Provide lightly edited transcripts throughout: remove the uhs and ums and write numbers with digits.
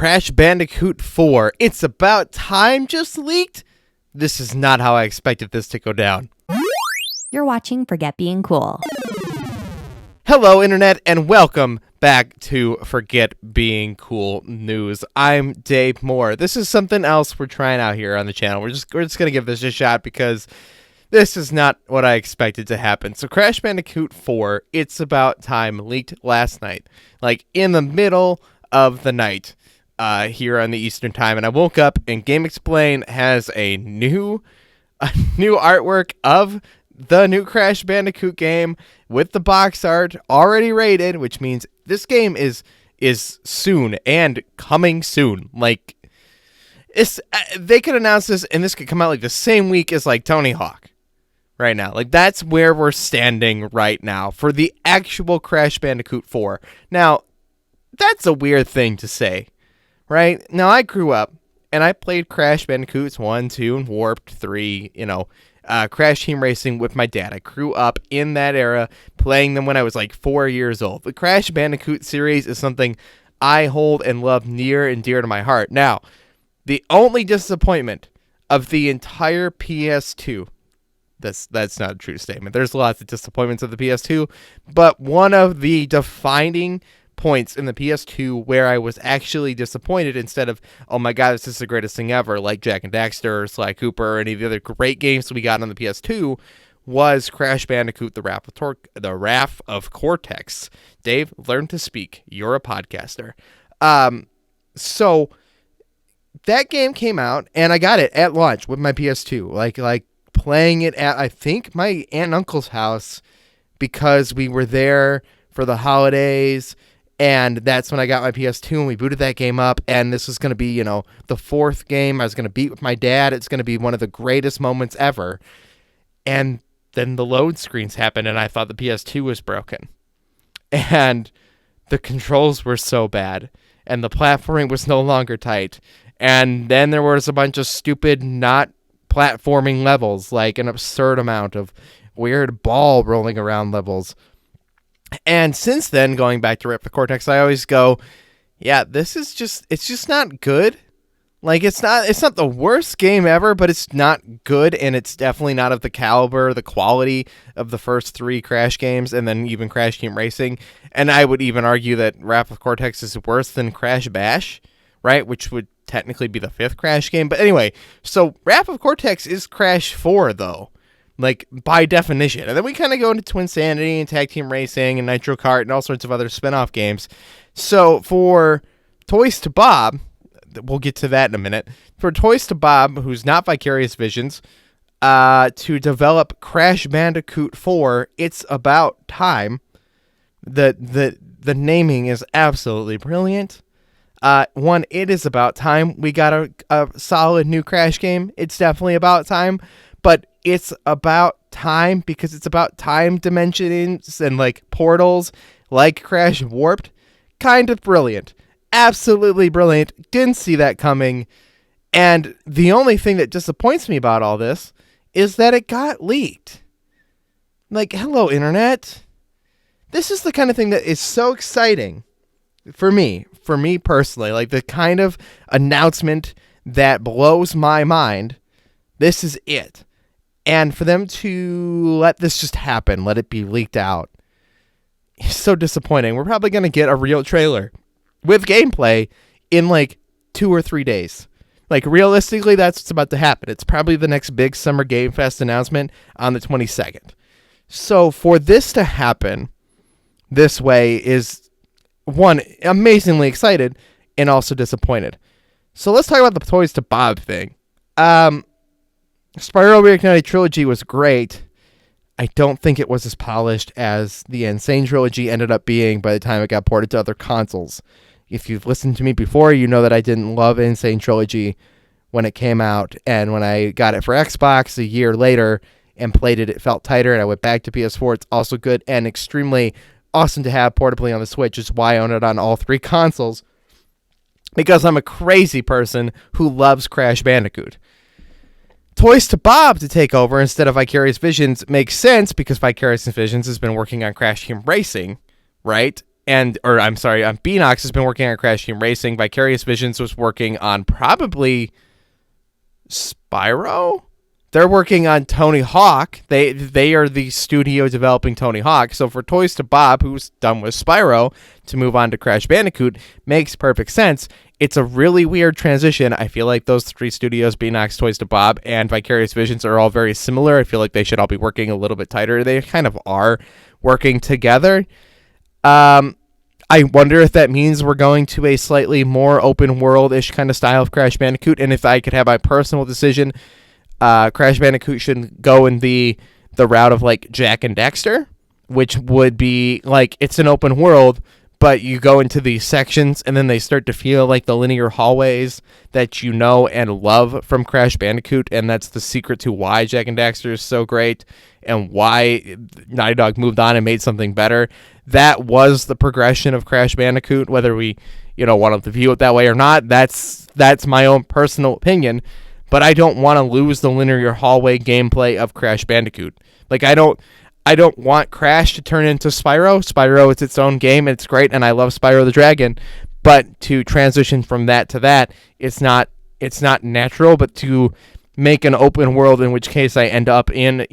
Crash Bandicoot 4. It's about time just leaked? This is not how I expected this to go down. You're watching Forget Being Cool. Hello, Internet, and welcome back to Forget Being Cool News. I'm Dave Moore. This is something else we're trying out here on the channel. We're just going to give this a shot because this is not what I expected to happen. So Crash Bandicoot 4, It's About Time, leaked last night, like in the middle of the night. Here on the Eastern Time, and I woke up and Game Explain has a new artwork of the new Crash Bandicoot game with the box art already rated, which means this game is soon and coming soon. Like, they could announce this and this could come out like the same week as like Tony Hawk right now. Like, that's where we're standing right now for the actual Crash Bandicoot 4. Now, that's a weird thing to say. Right? Now, I grew up, and I played Crash Bandicoots 1, 2, and Warped 3, Crash Team Racing with my dad. I grew up in that era, playing them when I was like 4 years old. The Crash Bandicoot series is something I hold and love near and dear to my heart. Now, the only disappointment of the entire PS2, that's not a true statement. There's lots of disappointments of the PS2, but one of the defining points in the PS2 where I was actually disappointed instead of, oh my god, this is the greatest thing ever, like Jak and Daxter or Sly Cooper or any of the other great games we got on the PS2, was Crash Bandicoot, The Wrath of Cortex. Dave, learn to speak. You're a podcaster. So that game came out, and I got it at launch with my PS2, like playing it at, I think, my aunt and uncle's house because we were there for the holidays. And that's when I got my PS2 and we booted that game up. And this was going to be, the fourth game I was going to beat with my dad. It's going to be one of the greatest moments ever. And then the load screens happened and I thought the PS2 was broken. And the controls were so bad. And the platforming was no longer tight. And then there was a bunch of stupid, not platforming levels, like an absurd amount of weird ball rolling around levels. And since then, going back to Rip the Cortex, I always go, yeah, it's just not good. Like, it's not the worst game ever, but it's not good, and it's definitely not of the caliber, the quality of the first three Crash games, and then even Crash Team Racing. And I would even argue that Wrath of Cortex is worse than Crash Bash, right? Which would technically be the fifth Crash game. But anyway, so Wrath of Cortex is Crash 4, though. Like, by definition. And then we kind of go into Twinsanity and Tag Team Racing and Nitro Kart and all sorts of other spin-off games. So for Toys to Bob, we'll get to that in a minute. For Toys to Bob, who's not Vicarious Visions, to develop Crash Bandicoot 4, It's About Time. The naming is absolutely brilliant. One, it is about time. We got a solid new Crash game. It's definitely about time. But it's about time because it's about time dimensions and like portals like Crash Warped. Kind of brilliant. Absolutely brilliant. Didn't see that coming. And the only thing that disappoints me about all this is that it got leaked. Like, hello, Internet. This is the kind of thing that is so exciting for me personally. Like, the kind of announcement that blows my mind. This is it. And for them to let this just happen, let it be leaked out, is so disappointing. We're probably going to get a real trailer with gameplay in like 2 or 3 days. Like, realistically, that's what's about to happen. It's probably the next big Summer Game Fest announcement on the 22nd. So for this to happen this way is, one, amazingly excited and also disappointed. So let's talk about the Toys to Bob thing. Spyro Reignited Trilogy was great. I don't think it was as polished as the Insane Trilogy ended up being by the time it got ported to other consoles. If you've listened to me before, you know that I didn't love Insane Trilogy when it came out, and when I got it for Xbox a year later and played it, it felt tighter, and I went back to PS4. It's also good and extremely awesome to have portably on the Switch, is why I own it on all three consoles, because I'm a crazy person who loves Crash Bandicoot. Toys to Bob to take over instead of Vicarious Visions makes sense because Vicarious Visions has been working on Crash Team Racing, right? Beanox has been working on Crash Team Racing. Vicarious Visions was working on probably Spyro. They're working on Tony Hawk. They are the studio developing Tony Hawk. So for Toys to Bob, who's done with Spyro, to move on to Crash Bandicoot makes perfect sense. It's a really weird transition. I feel like those three studios, Beanox, Toys to Bob, and Vicarious Visions, are all very similar. I feel like they should all be working a little bit tighter. They kind of are working together. I wonder if that means we're going to a slightly more open world-ish kind of style of Crash Bandicoot. And if I could have my personal decision, Crash Bandicoot should go in the route of like Jak and Daxter, which would be like, it's an open world, but you go into these sections and then they start to feel like the linear hallways that you know and love from Crash Bandicoot. And that's the secret to why Jak and Daxter is so great and why Naughty Dog moved on and made something better. That was the progression of Crash Bandicoot, whether we, want to view it that way or not. That's my own personal opinion, but I don't want to lose the linear hallway gameplay of Crash Bandicoot. Like, I don't want Crash to turn into Spyro. Spyro is its own game, and it's great, and I love Spyro the Dragon. But to transition from that to that, it's not natural. But to make an open world, in which case I end up in,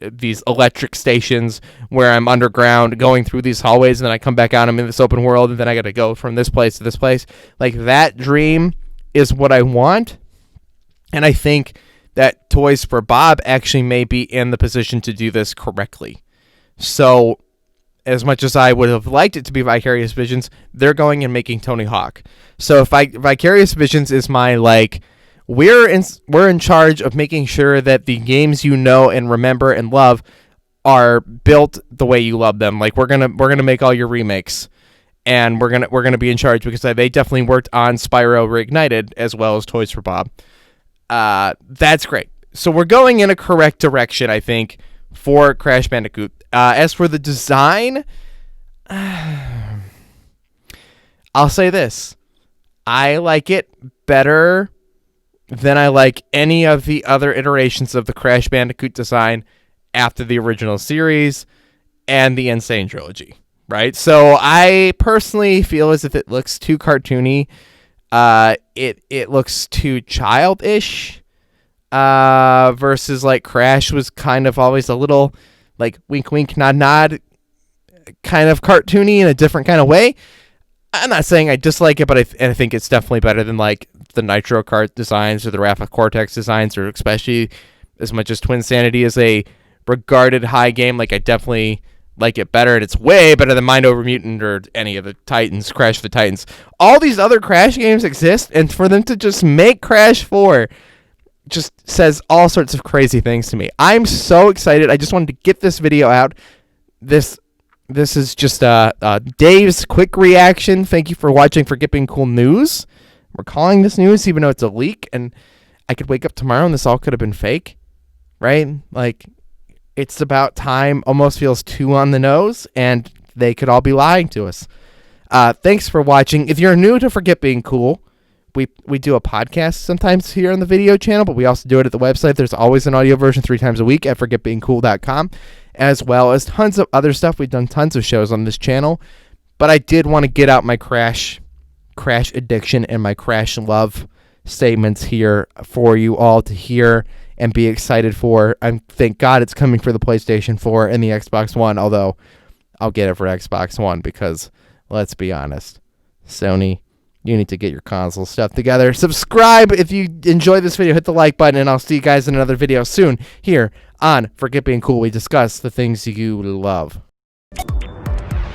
these electric stations where I'm underground going through these hallways, and then I come back out, I'm in this open world, and then I got to go from this place to this place. Like, that dream is what I want. And I think that Toys for Bob actually may be in the position to do this correctly. So, as much as I would have liked it to be Vicarious Visions, they're going and making Tony Hawk. So, if Vicarious Visions is my, like, we're in charge of making sure that the games you know and remember and love are built the way you love them. Like, we're gonna make all your remakes, and we're gonna be in charge because they definitely worked on Spyro Reignited as well as Toys for Bob. That's great. So we're going in a correct direction, I think, for Crash Bandicoot. As for the design, I'll say this. I like it better than I like any of the other iterations of the Crash Bandicoot design after the original series and the Insane Trilogy, right? So I personally feel as if it looks too cartoony. It looks too childish, versus like Crash was kind of always a little like wink wink nod nod kind of cartoony in a different kind of way. I'm not saying I dislike it, but I think it's definitely better than like the Nitro Kart designs or the Rapid Cortex designs, or especially as much as Twin Sanity is a regarded high game. Like, I definitely like it better, and it's way better than Mind Over Mutant or any of the Titans, Crash of the Titans. All these other Crash games exist, and for them to just make Crash 4 just says all sorts of crazy things to me. I'm so excited. I just wanted to get this video out. This is just Dave's quick reaction. Thank you for watching Forget Being Cool News. We're calling this news even though it's a leak, and I could wake up tomorrow and this all could have been fake, right? Like, it's about time. Almost feels too on the nose, and they could all be lying to us. Thanks for watching. If you're new to Forget Being Cool, we do a podcast sometimes here on the video channel, but we also do it at the website. There's always an audio version 3 times a week at forgetbeingcool.com, as well as tons of other stuff. We've done tons of shows on this channel, but I did want to get out my Crash addiction and my Crash love statements here for you all to hear and be excited for. Thank God it's coming for the PlayStation 4 and the Xbox One, although I'll get it for Xbox One because, let's be honest, Sony, you need to get your console stuff together. Subscribe if you enjoy this video. Hit the like button, and I'll see you guys in another video soon here on Forget Being Cool. We discuss the things you love.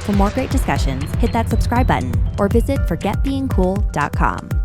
For more great discussions, hit that subscribe button or visit forgetbeingcool.com.